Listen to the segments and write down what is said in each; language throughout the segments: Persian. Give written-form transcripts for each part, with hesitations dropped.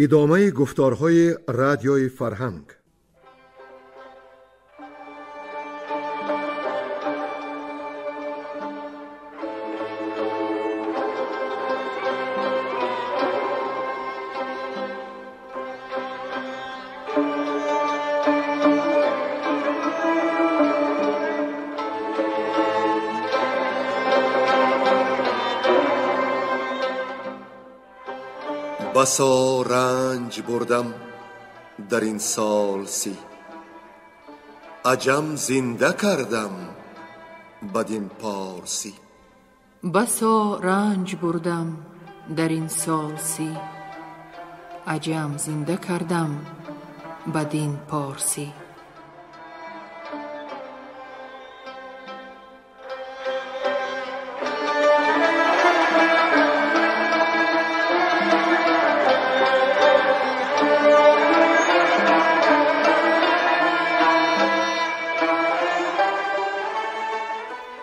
ادامه گفتارهای رادیوی فرهنگ. بسا رنج بردم در این سال سی، عجم زنده کردم بدین پارسی. بسا رنج بردم در این سال سی، عجم زنده کردم بدین پارسی.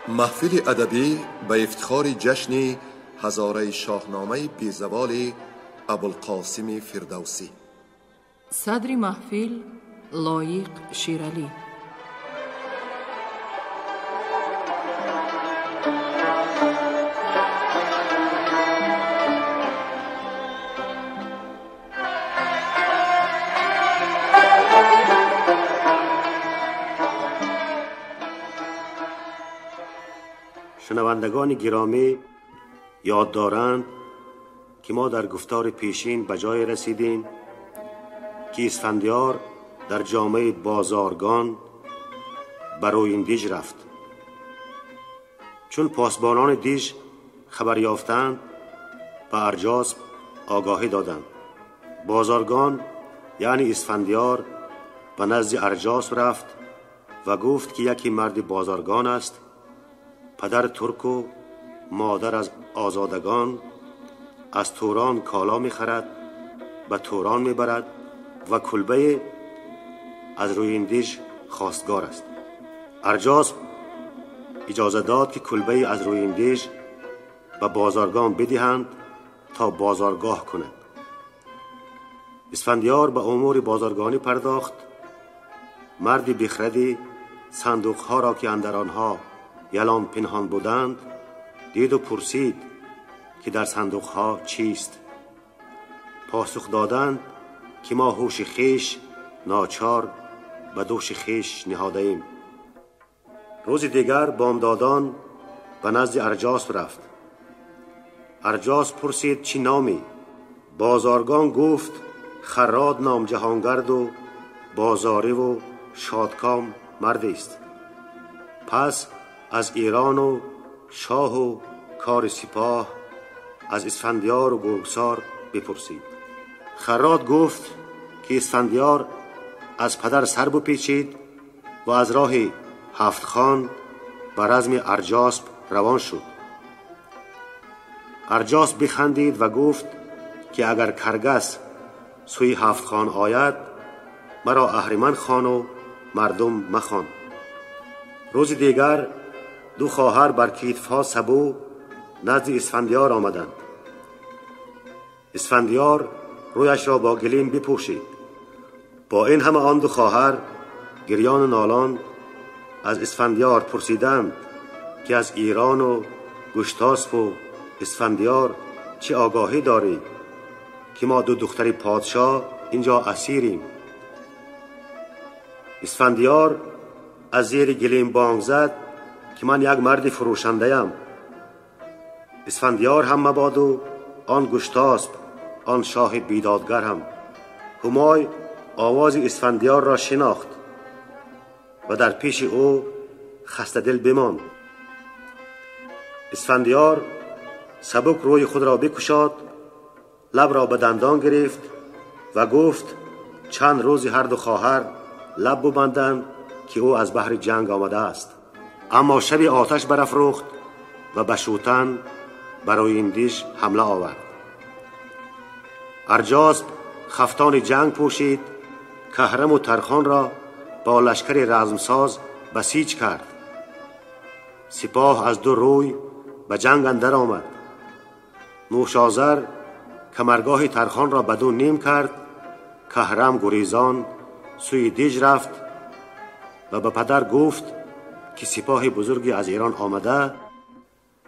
محفل ادبی به افتخار جشن هزاره شاهنامه بیزوال ابوالقاسم فردوسی. صدر محفل لایق شیرالی. شنوندگان گرامی یاد دارند که ما در گفتار پیشین به جای رسیدیم که اسفندیار در جامعه بازارگان برای این دیج رفت. چون پاسبانان دیج خبر یافتند به ارجاسپ آگاهی دادند. بازارگان یعنی اسفندیار به نزد ارجاسپ رفت و گفت که یکی مرد بازارگان است، پدر ترک و مادر از آزادگان، از توران کالا می خرد، به توران می برد و کلبه از روی این دیج خواستگار است. ارجاسپ اجازه داد که کلبه از روی این دیج به بازارگان بدهند تا بازارگاه کند. اسفندیار به امور بازارگانی پرداخت. مرد بخردی صندوقها را که اندر آنها یلان پنهان بودند دید و پرسید که در صندوقها چیست. پاسخ دادند که ما هوش خیش ناچار به دوش خیش نهاده ایم. روز دیگر بامدادان به نزد ارجاسپ رفت. ارجاسپ پرسید چی نامی؟ بازارگان گفت خراد نام جهانگرد و بازاری و شادکام مردی است. پس از ایران و شاه و کار سپاه از اسفندیار و گرگسار بپرسید. خراد گفت که اسفندیار از پدر سر بپیچید و از راه هفت خان بر رزم ارجاسپ روان شد. ارجاسپ بخندید و گفت که اگر کرگس سوی هفت خان آید مرا اهریمن خوان و مردم مخوان. روز دیگر دو خواهر بر کتفها سبو نزد اسفندیار آمدند. اسفندیار رویش را با گلیم بپوشید. با این همه آن دو خواهر گریان و نالان از اسفندیار پرسیدند که از ایران و گشتاسپ و اسفندیار چه آگاهی داری که ما دو دختر پادشاه اینجا اسیریم. اسفندیار از زیر گلیم بانگ زد که من یک مرد فروشنده ام. اسفندیار هم مباد و آن گشتاسپ آن شاه بیدادگر هم. همای آواز اسفندیار را شناخت و در پیش او خسته دل بماند. اسفندیار سبک روی خود را بکشاد، لب را به دندان گرفت و گفت چند روزی هر دو خواهر لب ببندند که او از بحر جنگ آمده است. اما شب آتش برافروخت و به شوتن برای این دیش حمله آورد. ارجاسپ خفتان جنگ پوشید، کهرم و ترخان را با لشکر رزمساز بسیج کرد. سپاه از دو روی به جنگ اندر آمد. نوشازر کمرگاه ترخان را بدون نیم کرد. کهرم گریزان سوی دیج رفت و به پدر گفت که سپاه بزرگی از ایران آمده،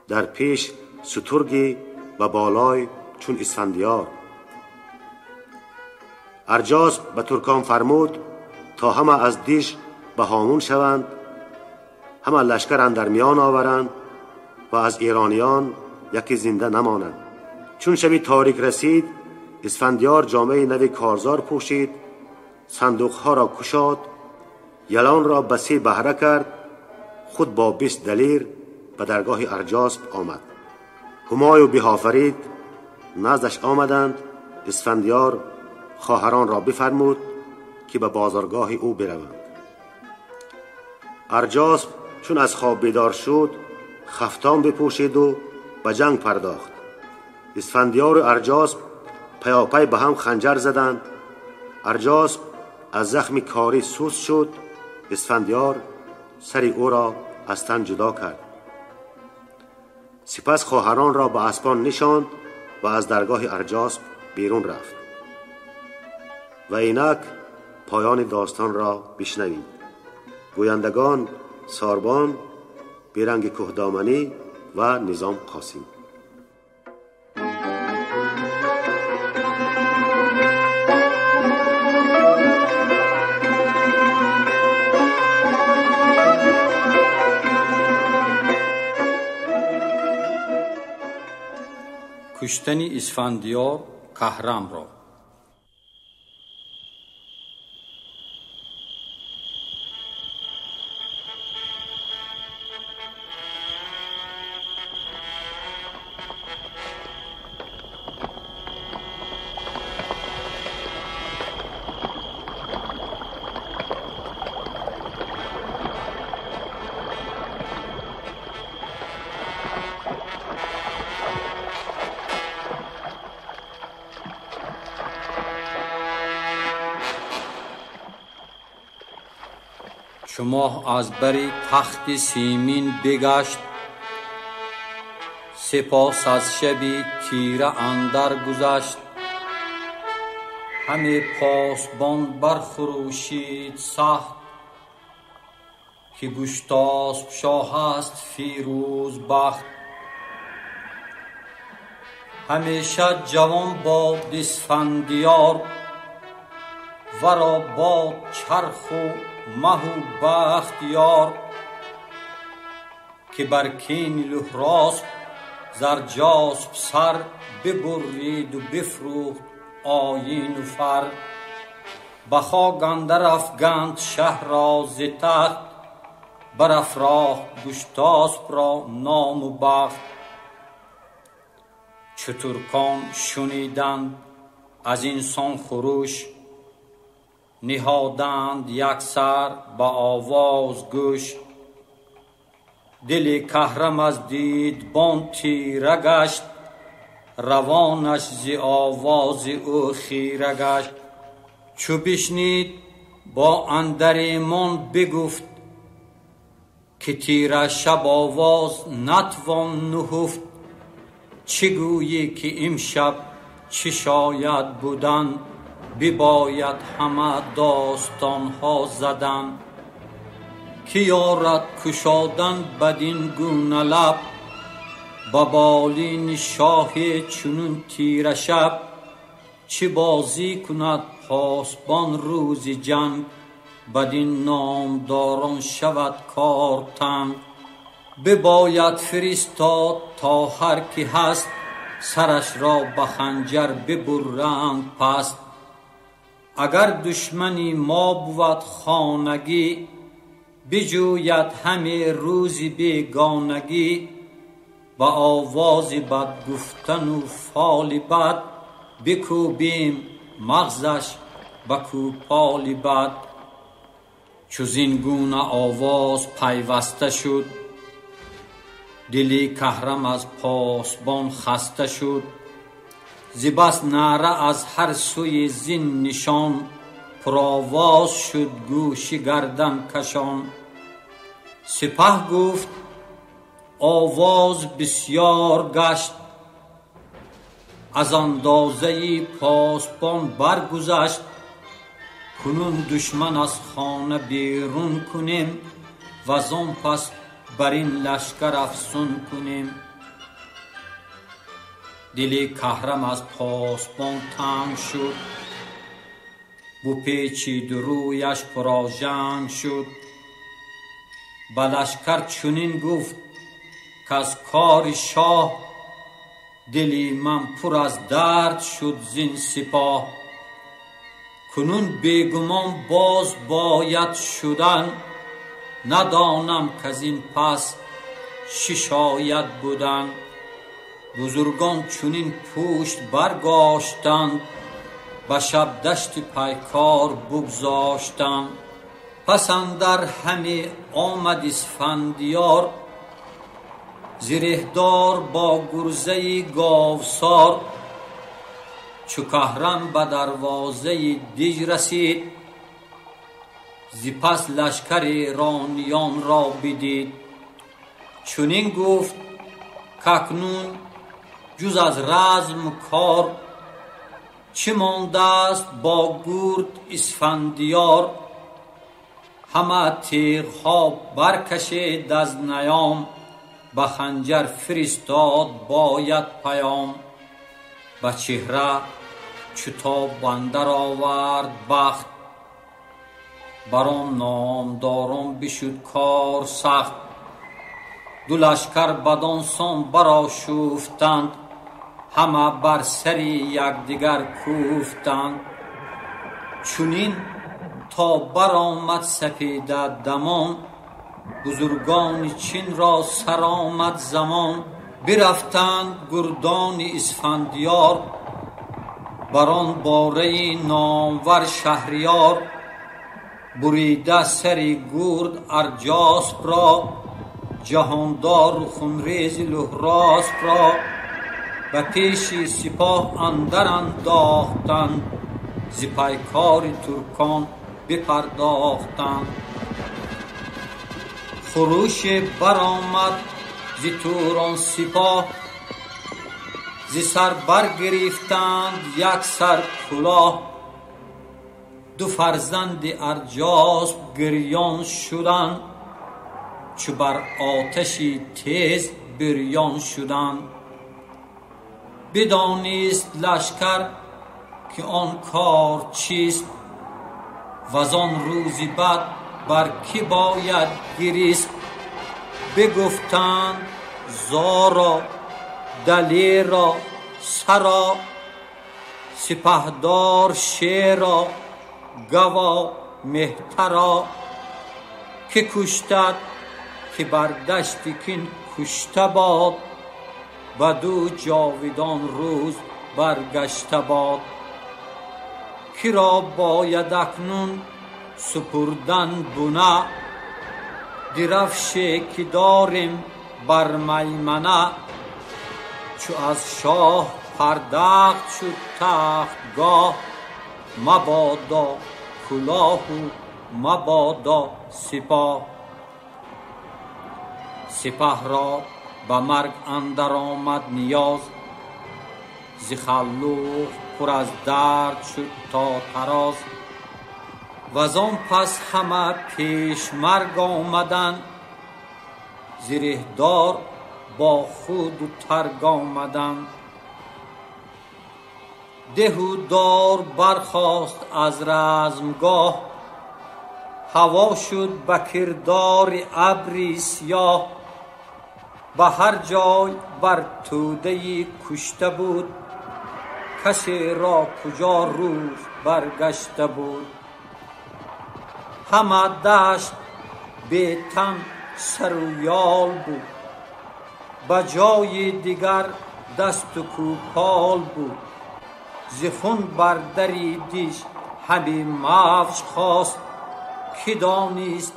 در پیش سترگی و بالای چون اسفندیار. ارجاسپ به ترکان فرمود تا همه از دیش به هامون شوند، همه لشکر اندر میان آورند و از ایرانیان یکی زنده نمانند. چون شب تاریک رسید، اسفندیار جامه نو کارزار پوشید، صندوق ها را کشاد، یلان را به 3 بهره کرد، خود با 20 دلیر به درگاه ارجاسپ آمد. همای بی‌آفرید نزدش آمدند. اسفندیار خواهران را بفرمود که به بازارگاه او بروند. ارجاسپ چون از خواب بیدار شد، خفتان بپوشید و به جنگ پرداخت. اسفندیار و ارجاسپ پیاپی به هم خنجر زدند. ارجاسپ از زخم کاری سوست شد. اسفندیار سر او را از تن جدا کرد. سپس خواهران را به اسبان نشاند و از درگاه ارجاسپ بیرون رفت. و اینک پایان داستان را بشنوید. گویندگان ساربان، بیرنگ کهدامنی و نظام قاسم. کشتن اسفندیار کهرم را. چو ماه از بر تخت سیمین بگشت، سپاس از شب تیره اندر گذشت. همه پاسبان برخروشید سخت، که گشتاسپ شاه است فیروز بخت. همیشه جوان باد اسفندیار، ورا باد چرخ و مه و بخت یار. که بر کین لهراسپ زرجاسپ سر، ببرید و بفروخت آیین و فر. به خاک اندر افگند شهر را ز تخت، برافراخت گشتاسپ را نام و بخت. چو ترکان شنیدند از این سان خروش، نهادند یک سر به آواز گوش. دل کهرم از دیدبان تیره گشت، روانش ز آواز او خیره گشت. چو بشنید با اندر ایمان بگفت، که تیره شب آواز نتوان نهفت. چه گویی که امشب چه شاید بودن، بباید همه داستان ها زدن. که یارد کشادن بدین گونه لب، به بالین شاه چنون تیره شب. چه بازی کند پاسبان روز جنگ، بدین نامداران شود کار تنگ. بباید فرستاد تا هر کی هست، سرش را به خنجر ببرند پست. اگر دشمنی ما بود خانگی، بجوید همه روزی بیگانگی. با آواز بد گفتن و فال بد، بکوبیم مغزش به کوپال بد. چو زین گونه آواز پیوسته شد، دل کهرم از پاسبان خسته شد. ز بس نعره از هر سوی زین نشان، پرآواز شد گوش گردن کشان. سپه گفت آواز بسیار گشت، از اندازه پاسبان برگذشت. کنون دشمن از خانه بیرون کنیم و از آن پس بر این لشکر افسون کنیم. دل کهرم از پاسبان تنگ شد، بپیچید و رویش پرآژنگ شد. به لشکر چنین گفت که از کار شاه، دلی من پر از درد شد زین سپاه. کنون بیگمان باز باید شدن، ندانم که از این پس چه شاید بودن. بزرگان چنین پشت برگاشتند، به شب دشت پیکار بگذاشتند. پس اندر همی آمد اسفندیار، زرهدار با گرزه گاوسار. چو کهرم به دروازه دژ رسید، ز پس لشکر ایرانیان را بدید. چنین گفت کاکنون جز از رزم کار، چه مانده است با گرد اسفندیار. همه تیغها برکشید از نیام، به خنجر فرستاد باید پیام. به چهره چو تاب اندر آورد بخت، بر آن نامداران بشد کار سخت. دو لشکر بدان سان برآشفتند، همه بر سر یکدیگر کوفتند. چنین تا برآمد سپیده دمان، بزرگان چین را سر آمد زمان. برفتند گردان اسفندیار، بر آن باره نامور شهریار. بریده سر گرد ارجاسپ را، جهاندار خونریز لهراسپ را. به پیش سپاه اندر انداختند، ز پیکار ترکان بپرداختند. خروش برآمد ز توران سپاه، ز سر برگرفتند یک سر کلاه. دو فرزند ارجاسپ گریان شدند، چو بر آتشی تیز بریان شدند. بدانست لشکر که آن کار چیست، وز آن روزی بعد بر کی باید گریست. بگفتند زارا دلیرا سرا، سپهدار شیرا گوا مهترا. که کشتد که بر دشت کین کشته باد، بدو جاودان روز برگشته باد. کی را باید اکنون سپردن بنه، درفشی که داریم بر میمنه. چو از شاه پردخت شد تختگاه، مبادا کلاه و مبادا سپاه. سپه را به مرگ اندر آمد نیاز، ز خلوخ پر از درد شد تا تراز. وز آن پس همه پیش مرگ آمدند، زرهدار با خود و ترگ آمدند. دهودار برخاست از رزمگاه، هوا شد به کردار ابری سیاه. به هر جای بر توده کشته بود، کسی را کجا روز برگشته بود. همه دشت بی تن سر و یال بود، به جای دیگر دست و کوپال بود. ز خون بر دری دژ همی موج خواست، که دانست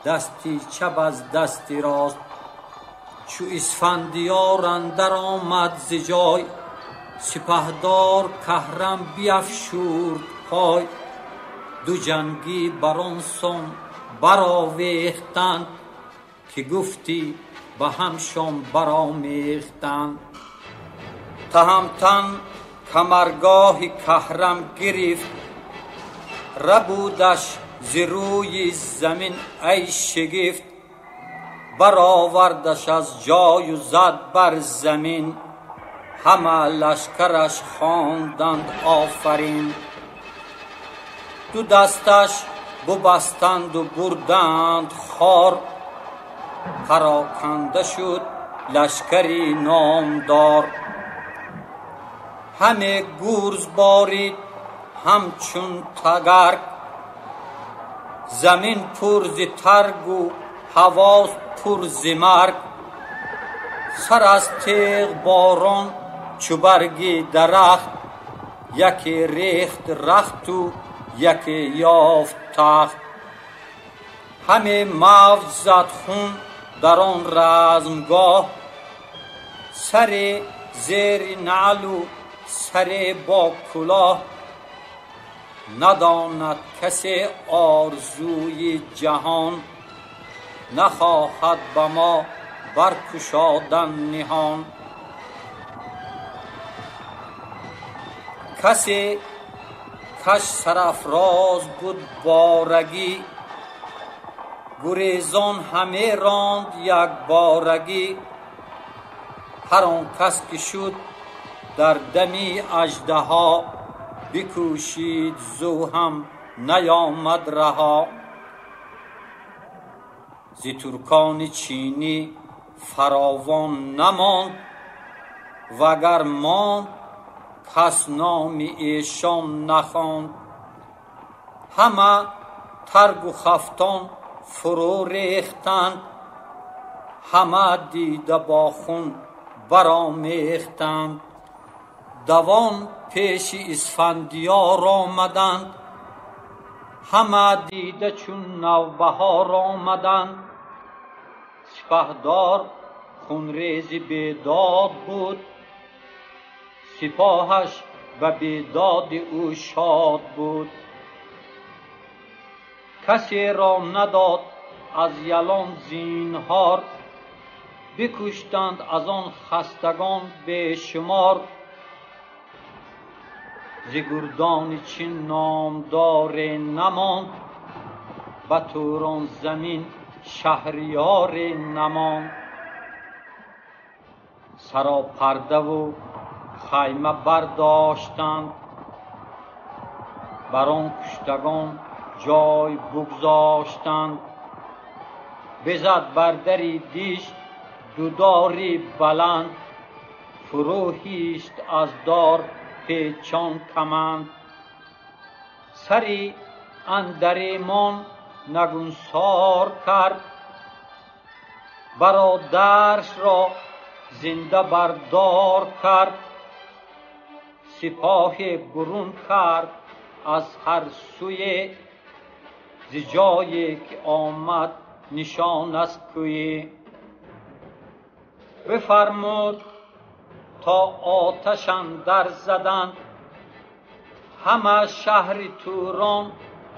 دستی چپ از دستی راست. چو اسفندیار اندر آمد ز جای، سپهدار کهرم بیفشرد پای. دو جنگی بر آن سان برآویختند، که گفتی به همشان برآمیختند. تهمتن کمرگاه کهرم گرفت، ربودش ز روی زمین ای شگفت. برآوردش از جای و زد بر زمین، همه لشکرش خواندند آفرین. دو دستش ببستند و بردند خوار، پراکنده شد لشکری نامدار. همه گرز بارید همچون تگرگ، زمین پر ز ترگ و هوا پر ز مرگ. سر از تیغ باران چو برگ درخت، یکی ریخت رخت و یکی یافت تخت. همه موج زد خون در آن رزمگاه، سر زیر نعل و سر با کلاه. نداند کسی آرزوی جهان، نخواهد به ما برکشادن نهان. کسی کش سرافراز بود بارگی، گریزان همه راند یک بارگی. هر آن کس که شد در دمی اژدها، بکوشید زو هم نیامد رها. ز ترکان چینی فراوان نماند، وگر ماند کس نام ایشان نخواند. همه ترگ و خفتان فرو ریختند، همه دیده با خون برآمیختند. دوان پیش اسفندیار آمدند، همه دیده چون نوبهار آمدند. سپهدار خونریز بیداد بود، سپاهش به بیداد او شاد بود. کسی را نداد از یلان زینهار، بکشتند از آن خستگان به شمار. ز گردان چین نامدار نماند، به توران زمین شهریار نماند. سراپرده و خیمه برداشتند، بر آن کشتگان جای بگذاشتند. بزد بر دری دیش دوداری بلند، فرو هیشت از دار پیچان کمند. سری اندر ایمان نگونسار کرد، برادرش را زنده بردار کرد. سپاه برون کرد از هر سوی، ز جایی که آمد نشان از کوی. بفرمود تا آتش اندر زدند، همه شهر توران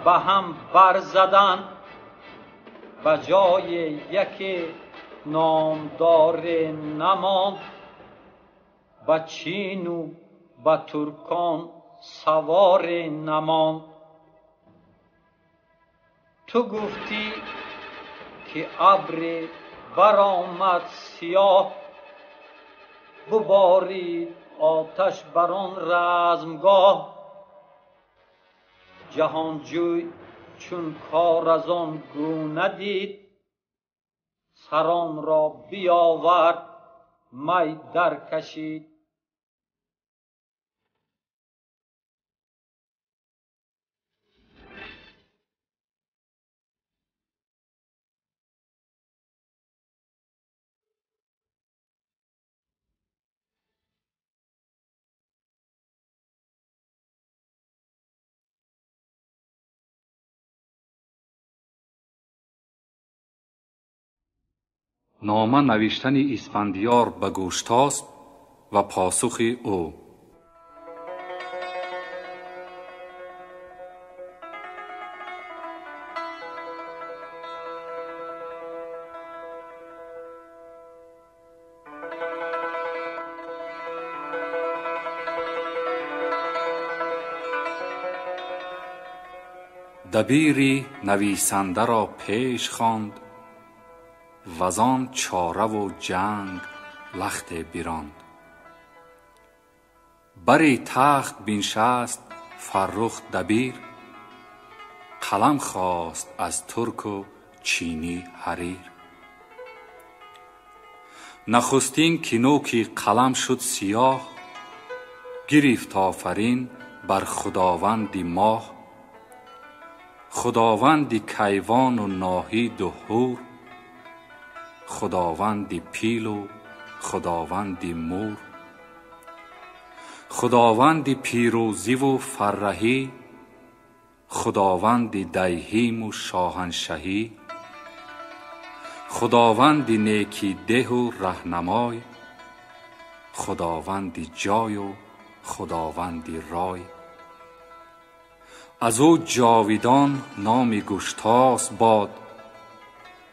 به هم برزدند. به جای یکی نامدار نماند، به چین و به ترکان سوار نماند. تو گفتی که ابر برآمد سیاه، ببارید آتش بر آن رزمگاه. جهانجوی چون کار از آن گونه دید، سران را بیاورد می در کشید. نامه نوشتن اسفندیار به گوشتاس و پاسخ او. دبیری نویسنده را پیش خواند، وزان چاره و جنگ لخت بیراند. بری تخت بنشست فرخ دبیر، قلم خواست از ترک و چینی حریر. نخستین که نوکی قلم شد سیاه، گرفت آفرین بر خداوندی ماه. خداوندی کیوان و ناهید و هور، خداوندی پیل و خداوندی مور. خداوندی پیروزی و فرهی، خداوندی دیهیم و شاهنشهی. خداوندی نیکی ده و رهنمای، خداوندی جای و خداوندی رای. از او جاویدان نام گشتاس باد،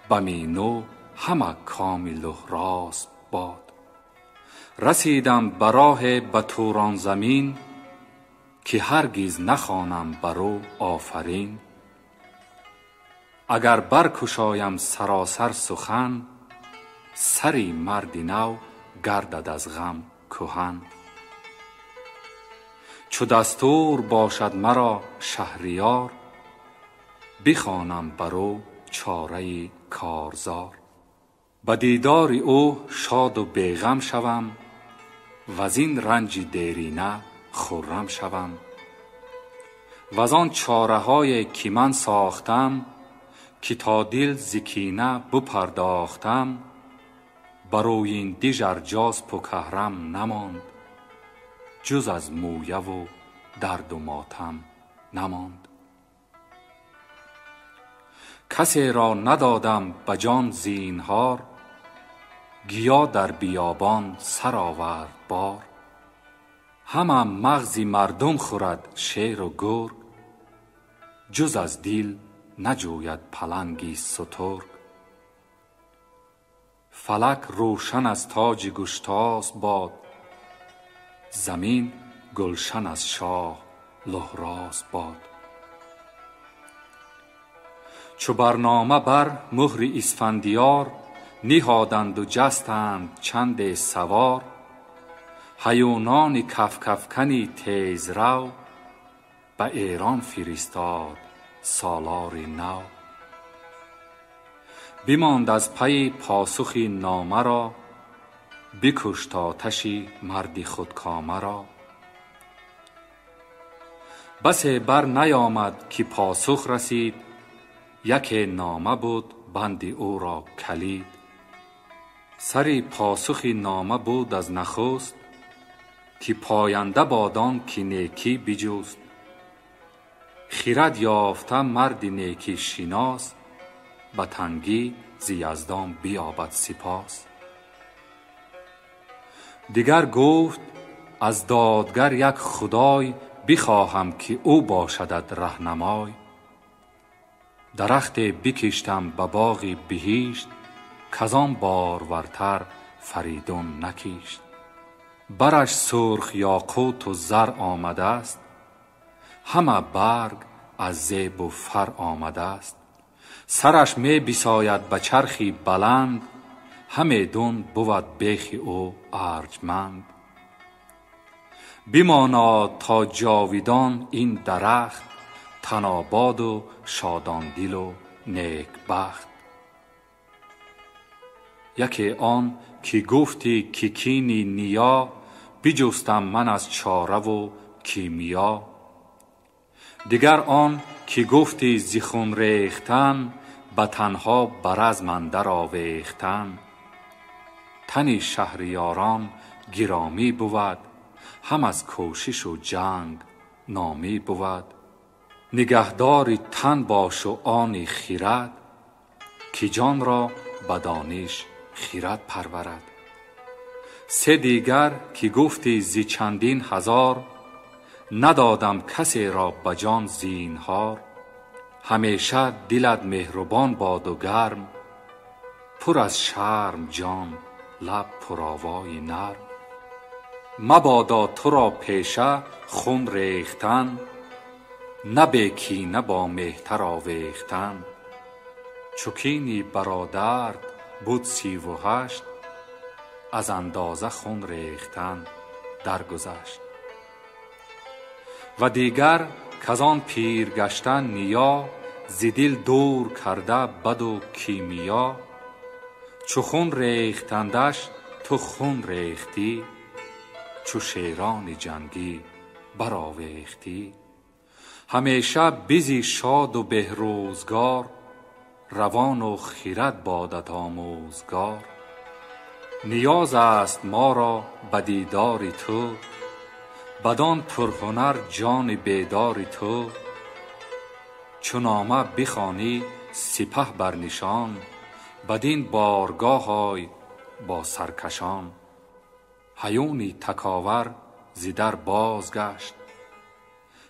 بمینو همه کامل و راست باد. رسیدم براه به توران زمین، که هرگز نخوانم برو آفرین. اگر برکشایم سراسر سخن، سری مرد نو گردد از غم کهن. چو دستور باشد مرا شهریار، بخوانم برو چاره کارزار. به دیدار او شاد و بیغم شوم، وزین رنج دیرینه خرم شوم. وزان چاره های که من ساختم، که تا دل ز کینه بپرداختم. بروی این دیگر جاز پوکهرم نماند، جز از مویه و درد و ماتم نماند. کسی را ندادم به جان زینهار، گیا در بیابان سر آورد بار. همه مغز مردم خورد شیر و گرگ، جز از دل نجوید پلنگی سترگ. فلک روشن از تاج گشتاس باد، زمین گلشن از شاه لهراس باد. چو برنامه بر مهر اسفندیار، نهادند و جستند چند سوار. هیونان کفکفکنی تیز رو، به ایران فرستاد سالار نو. بماند از پی پاسخ نامه را، بکشت آتشی مرد خودکامه را. بسی بر نیامد که پاسخ رسید، یک نامه بود بند او را کلید. سری پاسخ نامه بود از نخست، که پاینده بادان که نیکی بجوست. خرد یافته مرد نیکی شناس، به تنگی ز یزدان بیابد سپاس. دیگر گفت از دادگر یک خدای، بخواهم که او باشدت رهنمای. درخت بکشتم به باغ بهشت، کزان بارورتر فریدون نکشت. برش سرخ یاقوت و زر آمده است، همه برگ از زیب و فر آمده است. سرش می بساید به چرخی بلند، همیدون بود بیخ او ارجمند. بماناد تا جاویدان این درخت، تناباد و شادان دل و نیک بخت. یکی آن که گفتی که کینی نیا، بجستم من از چاره و کیمیا. دیگر آن که گفتی ز خون ریختن، به تنها بر از من در آویختن. تن شهریاران گرامی بود، هم از کوشش و جنگ نامی بود. نگهدار تن باش و آن خرد، که جان را به دانش خرد پرورد. سه دیگر که گفتی ز چندین هزار، ندادم کسی را به جان زینهار. همیشه دلت مهربان باد و گرم، پر از شرم جان لب پرآوای نرم. مبادا تو را پیشه خون ریختن، نه به کینه با مهتر آویختن. چو کینی برادرد بود 38، از اندازه خون ریختن درگذشت. و دیگر کزان پیر گشتن نیا، ز دل دور کرده بد و کیمیا. چو خون ریختندش تو خون ریختی، چو شیران جنگی برآویختی. همیشه بزی شاد و بهروزگار، روان و خرد بادت آموزگار. نیاز است ما را به دیدار تو، بدان پرهنر جان بیدار تو. چو نامه بخوانی سپه بر نشان، بدین بارگاه آی با سرکشان. هیونی تکاور ز در بازگشت،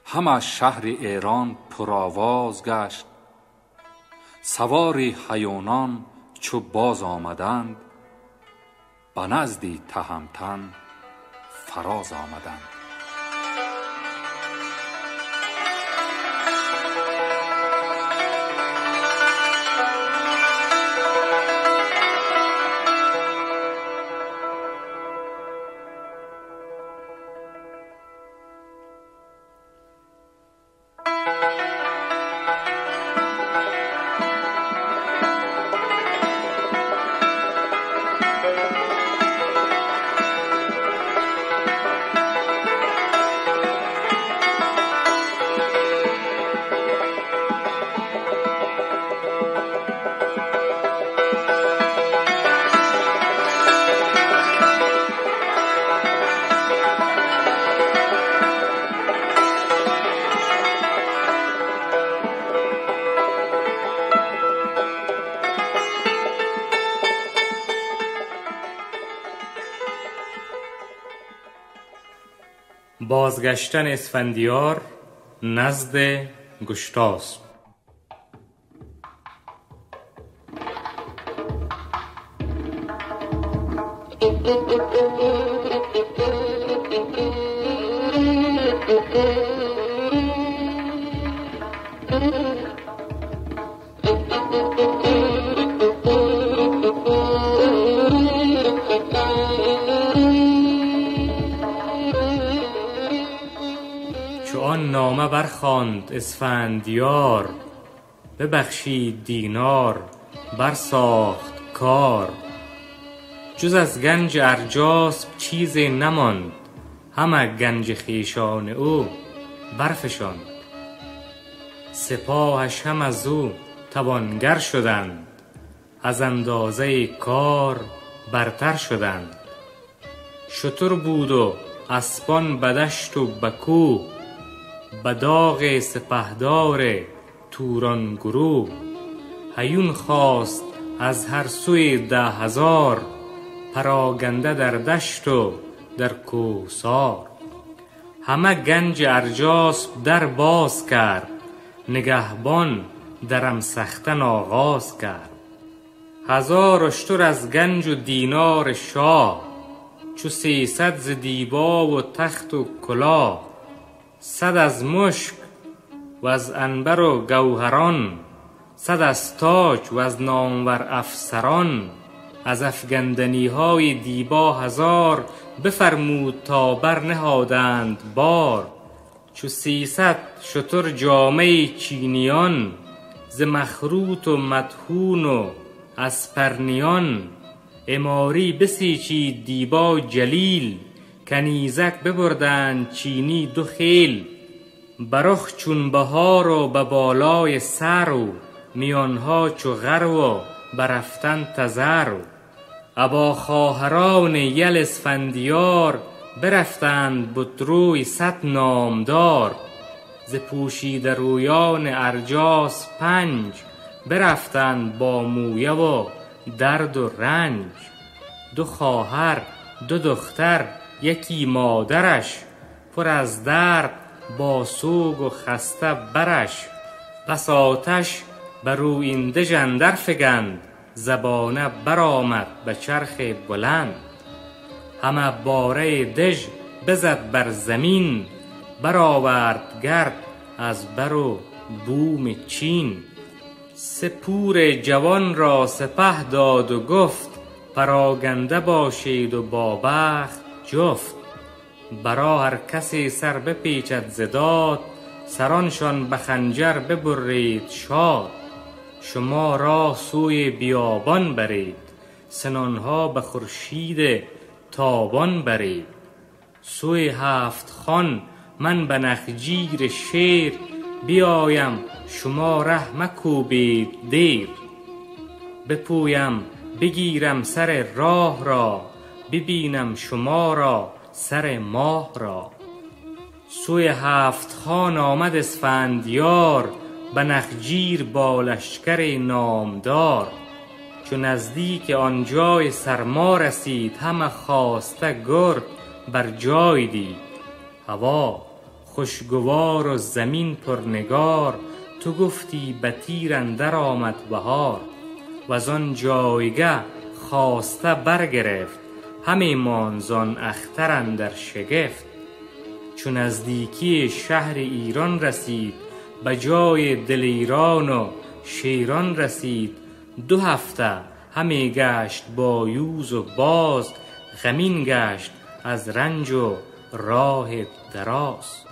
همه شهر ایران پرآواز گشت. سواری هیونان چو باز آمدند، به نزد تهمتن فراز آمدند. بازگشتن اسفندیار نزد گشتاسپ. چون نامه برخواند اسفندیار، ببخشید دینار برساخت کار. جز از گنج ارجاسپ چیزی نماند، همه گنج خویشان او برفشاند. سپاهش هم از او توانگر شدند، از اندازه کار برتر شدند. شتر بود و اسپان به دشت و به کوه، به داغ سپهدار توران گروه. هیون خواست از هر سوی 10,000، پراگنده در دشت و در کوهسار. همه گنج ارجاسپ در باز کرد، نگهبان درم سختن آغاز کرد. 1000 اشتر از گنج و دینار شاه، چو 300 ز دیبا و تخت و کلاه. 100 از مشک و از عنبر و گوهران، 100 از تاج و از نامور افسران. از افگندنی های دیبا 1000، بفرمود تا برنهادند بار. چو 300 شتر جامه چینیان، ز مخروط و مدهون و از پرنیان. عماری بسیچید دیبا جلیل، کنیزک ببردند چینی 2 خیل. برخ چون بهار و به بالای سرو، میانها چو غرو و برفتن تذرو. ابا خواهران یل اسفندیار، برفتند بطروی 100 نامدار. ز پوشیده رویان ارجاسپ 5، برفتند با مویه و درد و رنج. 2 خواهر 2 دختر یکی مادرش، پر از درد با سوگ و خسته برش. پس آتش بر روینده ژندر فگند، زبانه برآمد به چرخ بلند. همه باره دژ بزد بر زمین، برآورد گرد از بر و بوم چین. سه پور جوان را سپه داد و گفت پراگنده باشید و با بخت جفت. برا هر کسی سر بپیچد ز داد، سرانشان به خنجر ببرید شاد. شما راه سوی بیابان برید، سنانها به خورشید تابان برید. سوی هفت خان من به نخجیر شیر، بیایم شما ره مکوبید دیر. بپویم بگیرم سر راه را، ببینم شما را سر ماه را. سوی هفت خان آمد اسفندیار، به نخجیر با لشکر نامدار. چون نزدیک آنجای سرما رسید، همه خواسته گرد بر جای دید. هوا خوشگوار و زمین پرنگار، تو گفتی به تیر اندر آمد بهار. و از آن جایگه خواسته برگرفت، همه مانزان اختر اندر شگفت. چون نزدیکی شهر ایران رسید، به جای دلیران و شیران رسید. 2 هفته همه گشت با یوز و باز، غمین گشت از رنج و راه دراز.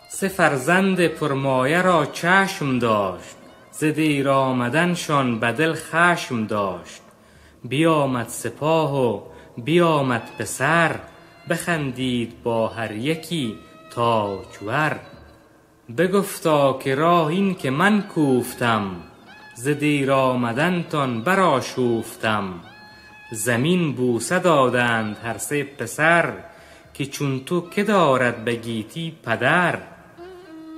3 فرزند پرمایه را چشم داشت، ز دیر آمدنشان به دل خشم داشت. بیامد سپاه و بیامد پسر، بخندید با هر یکی تاجور. بگفتا که راه این که من کوفتم، ز دیر آمدنتان برآشوفتم. زمین بوسه دادند هر 3 پسر، که چون تو که دارد به گیتی پدر.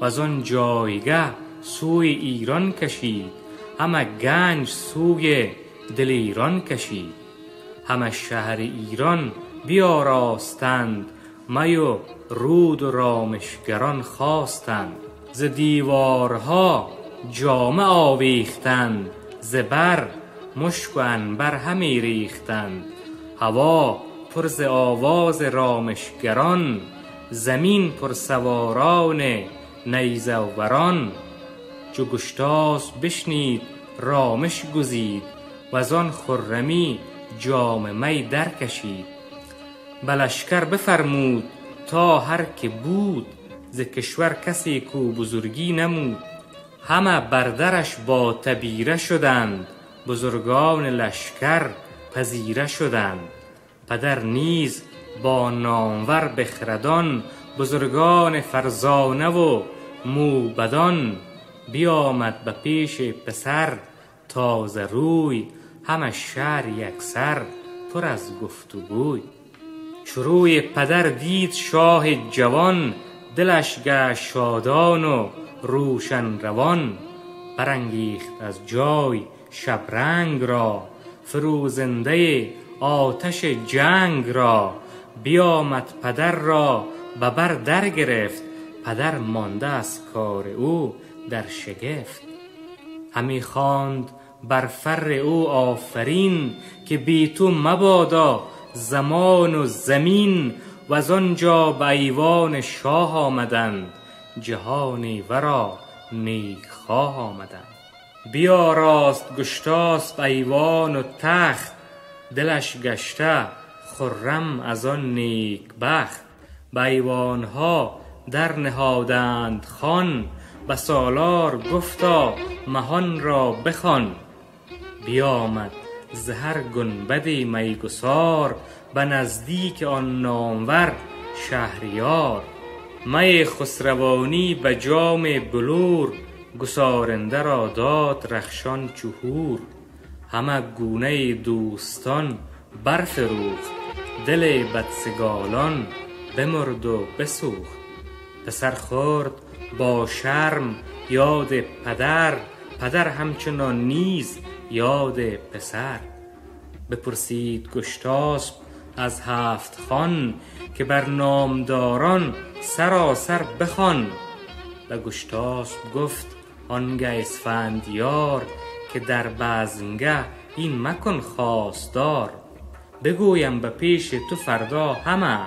و از آن جایگه سوی ایران کشید، همه گنج سوی دلیران کشید. همه شهر ایران بیاراستند، می و رود و رامشگران خواستند. ز دیوارها جامه آویختند، ز بر مشک و عنبر همی ریختند. هوا پر ز آواز رامشگران، زمین پر سواران نیزاوران. چو گشتاسپ بشنید رامش گزید، و از آن خرمی جام می در کشید. به لشکر بفرمود تا هر که بود، ز کشور کسی کو بزرگی نمود. همه بردرش با تبیره شدند، بزرگان لشکر پذیره شدند. پدر نیز با نامور بخردان، بزرگان فرزانه و موبدان. بیامد به پیش پسر تازه روی، همه شهر یکسر پر از گفت و گوی. چو روی پدر دید شاه جوان، دلش گشت شادان و روشن روان. برانگیخت از جای شبرنگ را، فروزنده آتش جنگ را. بیامد پدر را به بر در گرفت، پدر مانده از کار او در شگفت. همی خواند بر فر او آفرین، که بی تو مبادا زمان و زمین. و از آنجا به ایوان شاه آمدند، جهانی ورا نیک خواه آمدند. بیاراست گشتاسپ ایوان و تخت، دلش گشته خرم از آن نیک بخت. به ایوانها در نهادند خوان، به سالار گفتا مهان را بخوان. بیامد ز هر گنبدی میگسار، به نزدیک آن نامور شهریار. می خسروانی به جام بلور، گسارنده را داد رخشان چهور. همه گونه دوستان برفروخت، دل بدسگالان بمرد و بسوخت. پسر خورد با شرم یاد پدر، پدر همچنان نیز یاد پسر. بپرسید گشتاسپ از 7 خان، که بر نامداران سراسر بخوان. و گشتاسپ گفت آنگه اسفندیار، که در بزمگه این مکن خواستار. بگویم به پیش تو فردا همه،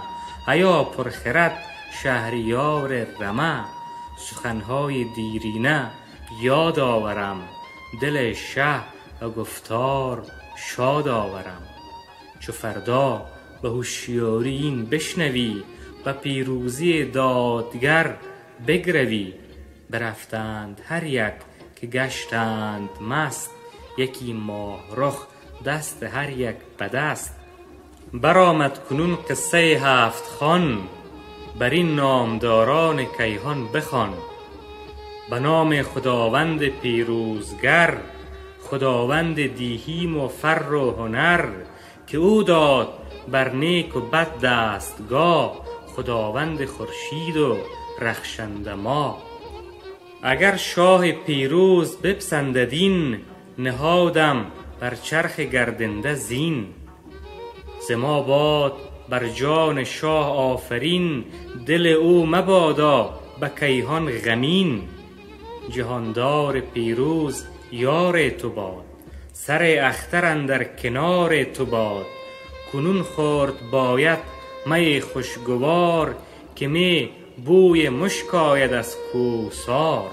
ایا پرخرد شهریار رمه. سخنهای دیرینه یاد آورم، دل شه و گفتار شاد آورم. چو فردا به هوشیاری این بشنوی، و پیروزی دادگر بگروی. برفتند هر یک که گشتند مست، یکی ماه رخ دست هر یک به دست. برآمد کنون قصه 7 خوان، بر این نامداران کیهان بخوان. به نام خداوند پیروزگر، خداوند دیهیم و فر و هنر. که او داد بر نیک و بد دستگاه، خداوند خورشید و رخشنده ما. اگر شاه پیروز بپسنددین، نهادم بر چرخ گردنده زین. ز ما باد بر جان شاه آفرین، دل او مبادا به کیهان غمین. جهاندار پیروز یار تو باد، سر اختر اندر کنار تو باد. کنون خورد باید می خوشگوار، که می بوی مشک آید از کوثار.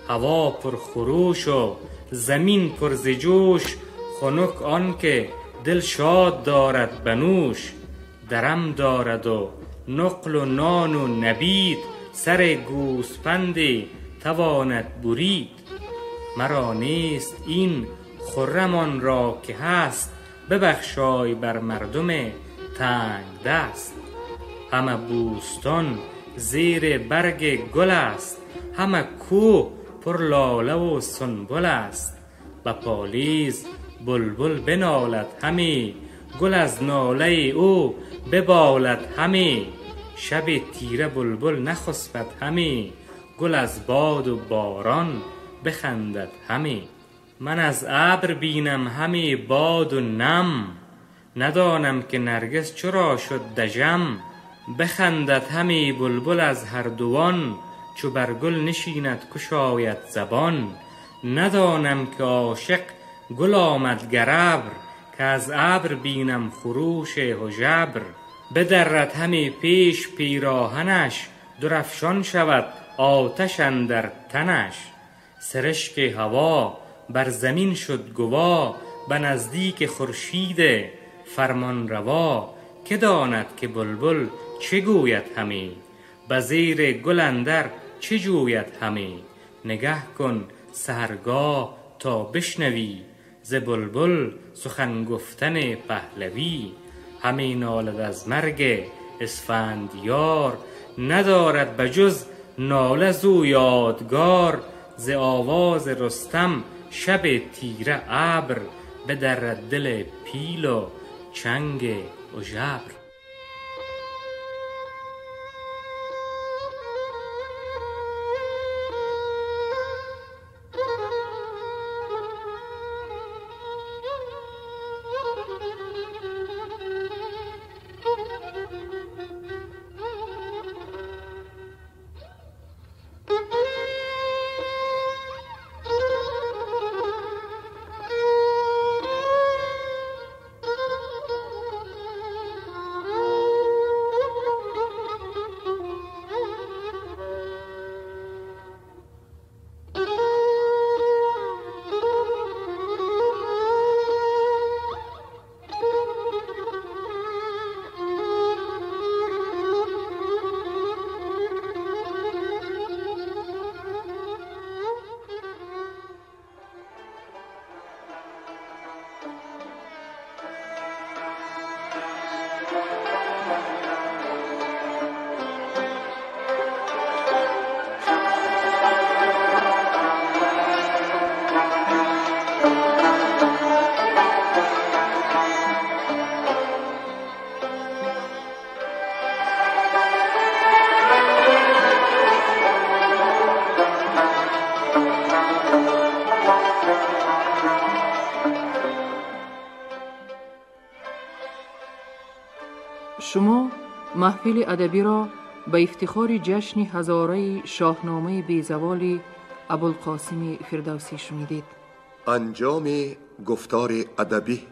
هوا پر خروش و زمین پر ز جوش، خنک آن که دل شاد دارد بنوش. درم دارد و نقل و نان و نبید، سر گوسپندی تواند برید. مرا نیست این خرمان را که هست، ببخشای بر مردم تنگ دست. همه بوستان زیر برگ گل است، همه کوه پر لاله و سنبل است. به پالیز بلبل بنالد همی، گل از ناله او ببالد همی. شب تیره بلبل نخسبد همی، گل از باد و باران بخندد همی. من از ابر بینم همی باد و نم، ندانم که نرگس چرا شد دژم. بخندد همی بلبل از هر دوان، چو بر گل نشیند گشاید زبان. ندانم که عاشق گل آمد گر ابر، که از ابر بینم خروش هژبر. بدرد همی پیش پیراهنش، درفشان شود آتش اندر تنش. سرشک هوا بر زمین شد گوا، به نزدیک خورشید فرمان روا. که داند که بلبل چه گوید همی، به زیر گل اندر چه جوید همی. نگه کن سحرگاه تا بشنوی، ز بلبل سخن گفتن پهلوی. همی نالد از مرگ اسفندیار، ندارد بجز ناله زو یادگار. ز آواز رستم شب تیره ابر، بدرد دل پیل و چنگ هژبر. شما محفل ادبی را به افتخار جشن هزاره شاهنامه بیزوال ابوالقاسم فردوسی شنیدید. انجام گفتار ادبی